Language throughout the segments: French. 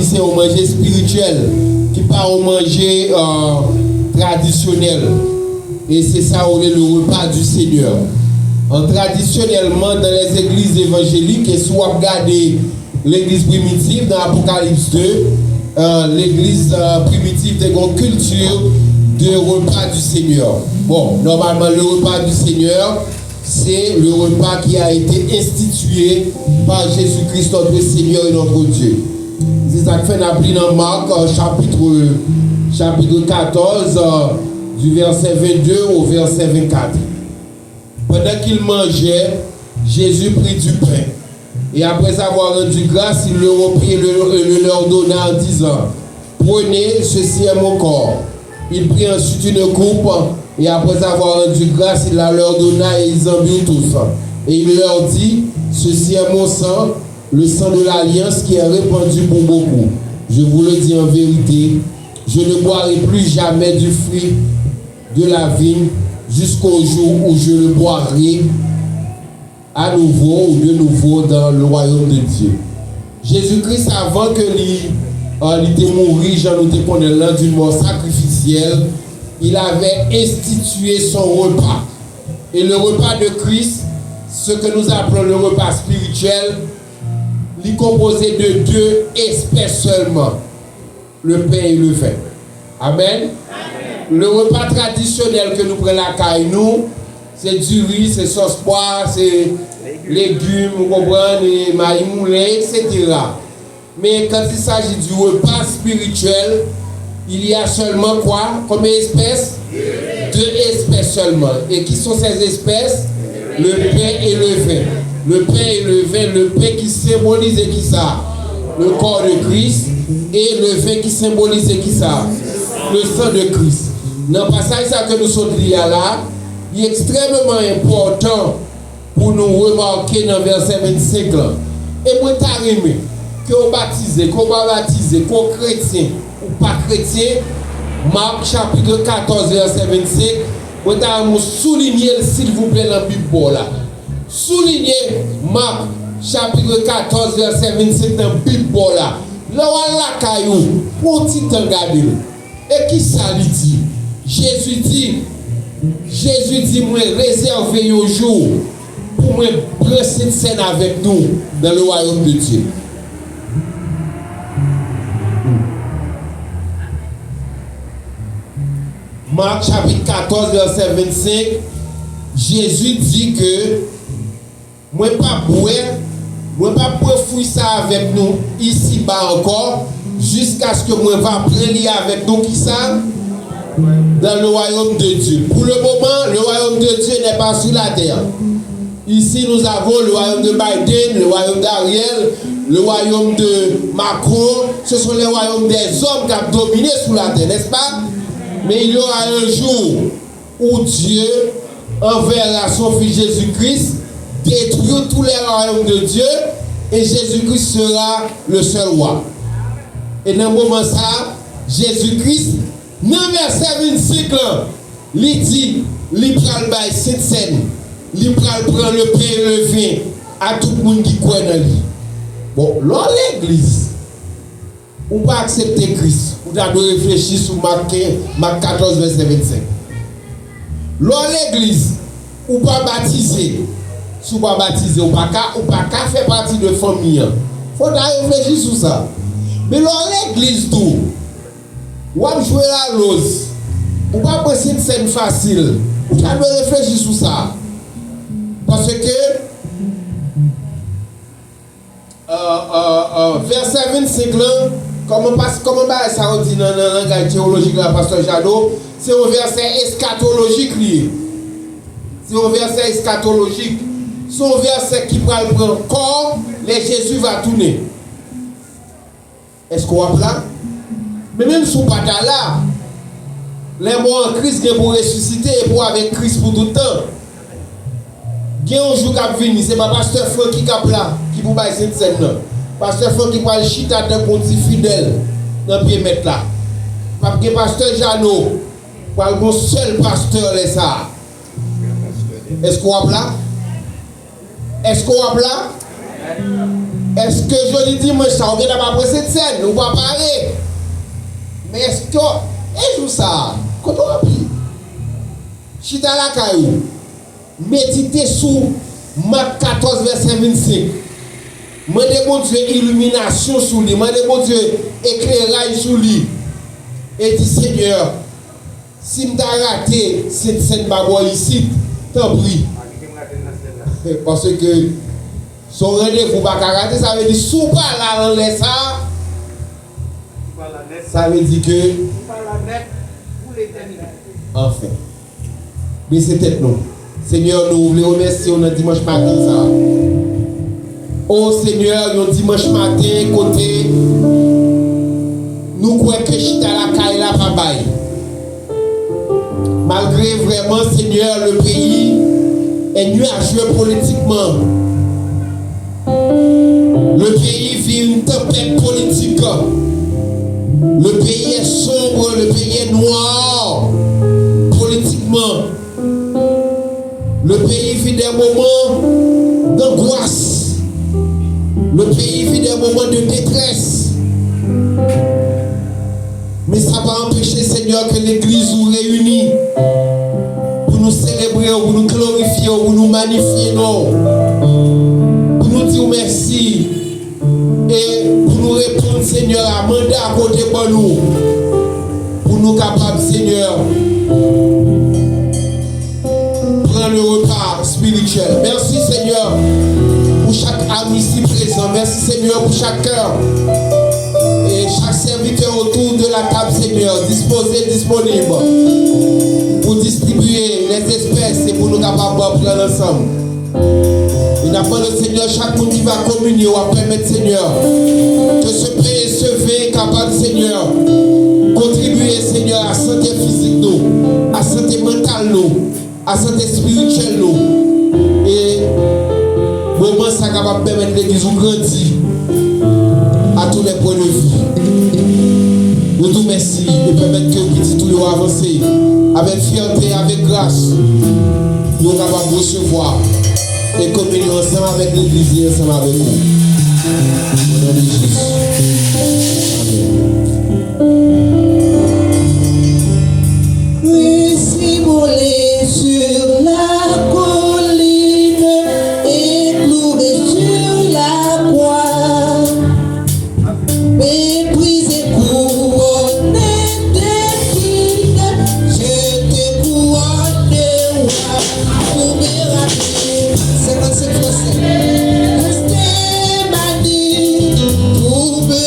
c'est un manger spirituel, qui pas un manger traditionnel. Et c'est ça, on est le repas du Seigneur. Traditionnellement, dans les églises évangéliques, et si vous regardez l'église primitive dans Apocalypse 2, l'église primitive a une culture de repas du Seigneur. Bon, normalement, le repas du Seigneur, c'est le repas qui a été institué par Jésus-Christ, notre Seigneur et notre Dieu. C'est ça que fait appris dans Marc, chapitre 14, du verset 22 au verset 24. Pendant qu'il mangeait, Jésus prit du pain. Et après avoir rendu grâce, il le reprit et le leur donna en disant, prenez, ceci est mon corps. Il prit ensuite une coupe, et après avoir rendu grâce, il la leur donna et ils en burent tous. Et il leur dit, ceci est mon sang, le sang de l'alliance qui est répandu pour beaucoup. Je vous le dis en vérité, je ne boirai plus jamais du fruit de la vigne jusqu'au jour où je le boirai à nouveau ou de nouveau dans le royaume de Dieu. Jésus-Christ, avant que il était mort, Jean nous connaît l'un d'une mort sacrificielle, il avait institué son repas. Et le repas de Christ, ce que nous appelons le repas spirituel, il est composé de deux espèces seulement, le pain et le vin. Amen. Le repas traditionnel que nous prenons la caille, nous, c'est du riz, c'est sauce poire, c'est légumes, vous comprenez, maïs moulin, etc. Mais quand il s'agit du repas spirituel, il y a seulement quoi? Combien d'espèces? Deux espèces seulement. Et qui sont ces espèces? Le pain et le vin. Le pain et le vin, le pain qui symbolise qui ça? Le corps de Christ. Et le vin qui symbolise qui ça? Le sang de Christ. Dans le passage que nous sommes liés là, il est extrêmement important pour nous remarquer dans le verset 25 là. Et moi, t'as aimé que vous baptisez, qu'on va baptiser, qu'on chrétien ou pas chrétien, Marc chapitre 14, verset 25, vous t'as souligné s'il vous plaît dans la Bible là. Soulignez Marc chapitre 14, verset 25 dans la Bible là. Là où la caillou, pour petit temps garder. Et qui ça lui dit? Jésus dit, moi réservez un jour pour moi prendre cette scène avec nous dans le royaume de Dieu. Marc chapitre 14, verset 25, Jésus dit que moi pas boire, moi pas profiter ça avec nous ici bas encore, jusqu'à ce que moi va prendre avec nous qui ça dans le royaume de Dieu. Pour le moment, le royaume de Dieu n'est pas sur la terre. Ici, nous avons le royaume de Biden, le royaume d'Ariel, le royaume de Macron. Ce sont les royaumes des hommes qui ont dominé sur la terre, n'est-ce pas? Mais il y aura un jour où Dieu enverra son fils Jésus-Christ, détruire tous les royaumes de Dieu, et Jésus-Christ sera le seul roi. Et dans le moment ça, Jésus-Christ, dans le verset 25, il dit, il prend cette scène, il prend le pain et le vin à tout le monde qui croit dans lui. Bon, là, l'église, on va accepter Christ. On doit réfléchir sur Marc 14, verset 25. Là, l'église, on va baptiser. Si on va baptiser, on va pas faire partie de la famille. Il faut réfléchir sur ça. Mais là, l'église, tout. Ou à jouer la lose, ou pas penser de scène facile, ou tu dois réfléchir sur ça. Parce que verset 25 là, comment ça on dit dans le langage théologique là, pasteur Jadot, c'est un verset eschatologique lié. C'est un verset eschatologique. C'est un verset qui prend corps, les Jésus va tourner. Est-ce qu'on va là? Mais même si on n'est pas là, les morts en Christ sont pour ressusciter et pour avec Christ pour tout le temps. Il y a un jour qui a venu, c'est ma pasteur Franck qui est là, qui vous baille cette scène là. Pasteur Franck qui parle chita d'un petit fidèle dans le pied mettre là. Parce que pasteur Jeannot, par le seul pasteur là ça. Est-ce qu'on va là? Est-ce qu'on va là? est-ce que je dis dimanche, ça, on vient d'avoir cette scène, on va parler. Mais est-ce que, et joue ça, quand on a pris, chita la caillou, méditez sous Marc 14, verset 25. Mandez bon Dieu illumination sur lui, mandez bon Dieu éclairage sur lui. Et dit Seigneur, si je t'ai raté cette scène babois ici, tant pis. Parce que son rendez-vous pas rater, ça veut dire sous pas là en laisse ça veut dire que enfin. Mais c'est peut-être non. Seigneur, nous voulons remercier on a dimanche matin ça. Oh Seigneur, un dimanche matin côté nous croyons que chita la caille la pas bail. Malgré vraiment Seigneur le pays est nuageux politiquement. Le pays vit une tempête politique. Le pays est sombre, le pays est noir politiquement. Le pays vit des moments d'angoisse. Le pays vit des moments de détresse. Mais ça va empêcher, Seigneur, que l'Église nous réunisse pour nous célébrer, pour nous glorifier, pour nous magnifier, non. Pour nous dire merci et pour nous répondre, Seigneur, à mandat à côté de nous. Pour nous capables, Seigneur, prendre le repas spirituel. Merci, Seigneur, pour chaque ami ici présent. Merci, Seigneur, pour chaque cœur. Et chaque serviteur autour de la table, Seigneur, disposé, disponible pour distribuer les espèces et pour nous capables de prendre ensemble. Il n'a pas le Seigneur, chaque monde qui va communier ou va permettre, Seigneur, que ce pain et ce vin capable, Seigneur, contribuer, Seigneur, à la santé physique, nous, à la santé mentale, nous, à la santé spirituelle, nous. Et moment, ça capable de permettre l'église de grandir à tous les points de vue. Nous nous merci et permettre que le petit tout avance avec fierté, avec grâce. Nous sommes capables de recevoir et communier ensemble avec l'église et ensemble avec vous. Au nom de Jésus. Amen. Puisse voler sur la colline et clouer sur la croix. Méprisé, couronné d'éthique, je te couronne de roi. Pour me rappeler, 57 Français, restez ma vie, pour me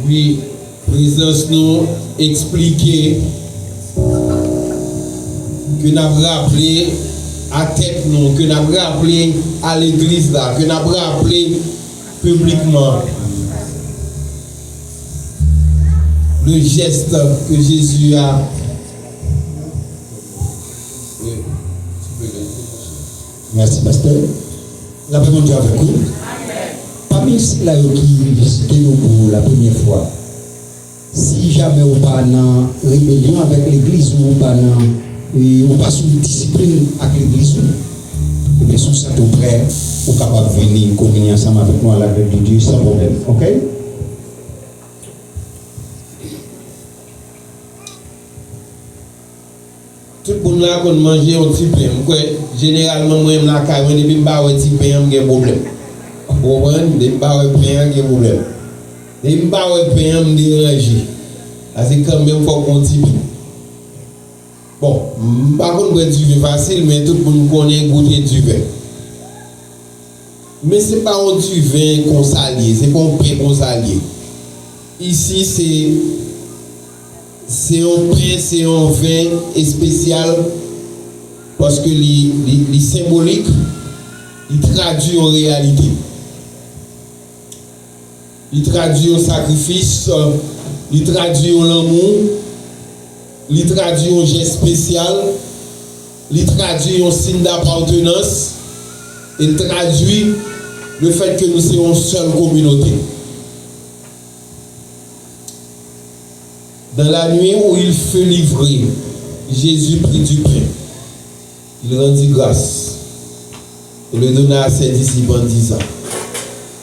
Oui, présence nous expliquer que nous avons rappelé à tête nous, que nous avons rappelé à l'église là, que nous avons rappelé publiquement le geste que Jésus a. Merci, pasteur. La paix de Dieu avec vous. Parmi ceux-là qui visitent nous pour la première fois, si jamais vous pas en rébellion avec l'église ou pas sous discipline avec l'église, et bien sous ça tout prêt, vous êtes capable de venir communier ensemble avec nous à la grève de Dieu sans problème. Ok? Tout le monde là qu'on mange un petit pain, généralement moi je la caille, depuis que je petit pain, j'ai un problème. Vous comprenez? Depuis que je pain, j'ai un problème. Depuis que je pain, je dérange. C'est quand même faut qu'on petit pain. Bon, par contre, du vin facile, mais tout le monde connaît goûter du vin. Mais ce n'est pas du vin qu'on s'allie, c'est qu'on pain qu'on s'allie. Ici, c'est un pain, c'est un vin spécial parce que les symboliques, il traduit en réalité. Il traduit en sacrifice, il traduit en l'amour, il traduit en geste spécial, il traduit en signe d'appartenance, il traduit le fait que nous sommes une seule communauté. Dans la nuit où il fut livré, Jésus prit du pain. Il rendit grâce et le donna à ses disciples en disant: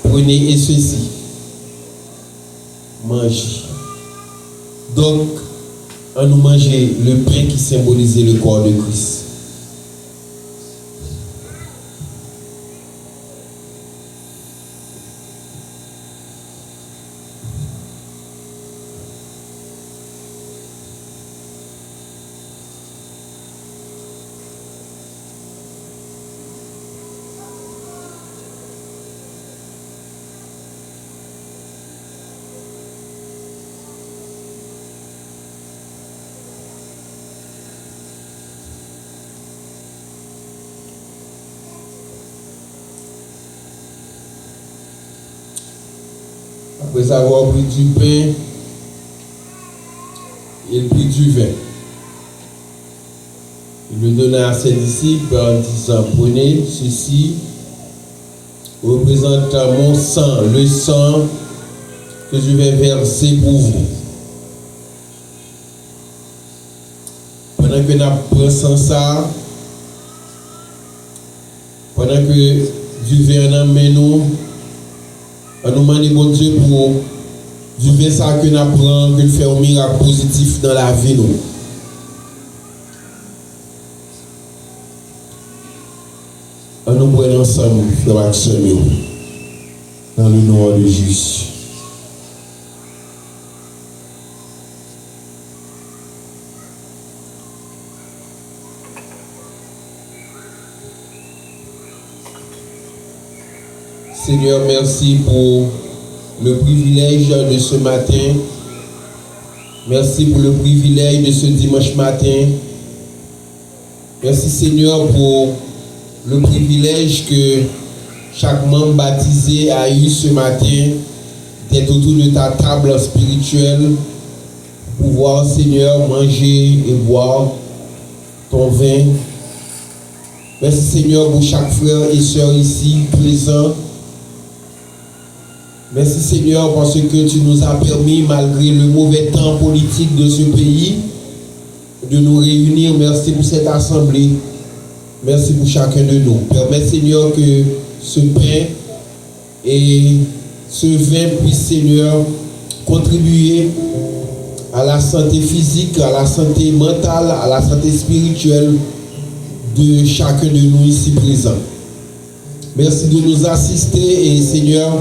prenez et ceci, mangez. Donc, on nous mangeait le pain qui symbolisait le corps de Christ. Après avoir pris du pain, il prit du vin. Il le donna à ses disciples en disant: prenez ceci, représentant mon sang, le sang que je vais verser pour vous. Pendant que nous prenons ça, pendant que du vin en main nous, on nous demande bon Dieu pour du vin ça que nous apprenons, que nous faisons un miracle positif dans la vie nous. On nous prend ensemble dans l'action dans le nom de Jésus. Seigneur, merci pour le privilège de ce matin Merci pour le privilège de ce dimanche matin. Merci Seigneur pour le privilège que chaque membre baptisé a eu ce matin d'être autour de ta table spirituelle, pouvoir Seigneur manger et boire ton vin. Merci Seigneur pour chaque frère et sœur ici présent. Merci Seigneur parce que tu nous as permis, malgré le mauvais temps politique de ce pays, de nous réunir. Merci pour cette assemblée. Merci pour chacun de nous. Permets Seigneur que ce pain et ce vin puissent Seigneur contribuer à la santé physique, à la santé mentale, à la santé spirituelle de chacun de nous ici présents. Merci de nous assister et Seigneur,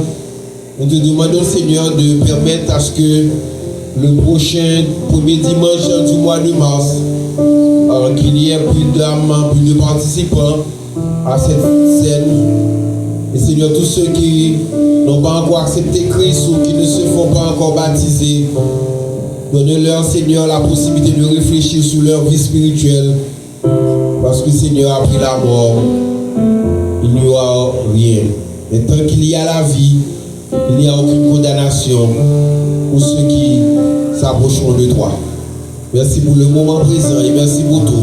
nous te demandons Seigneur de permettre à ce que le prochain premier dimanche du mois de mars, qu'il y ait plus d'âmes, plus de participants à cette scène. Et Seigneur, tous ceux qui n'ont pas encore accepté Christ ou qui ne se font pas encore baptiser, donne-leur Seigneur la possibilité de réfléchir sur leur vie spirituelle. Parce que Seigneur, après la mort, il n'y aura rien. Mais tant qu'il y a la vie, il n'y a aucune condamnation pour ceux qui s'approcheront de toi. Merci pour le moment présent et merci pour tout.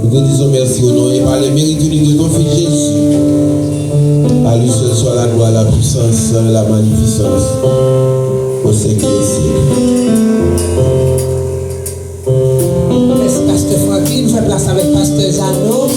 Nous te disons merci au nom et par les mérites uniques de ton Fils Jésus. À lui seul soit la gloire, la puissance, la magnificence au siècle des siècles. Merci Pasteur Franklin, je fais place avec Pasteur Zano.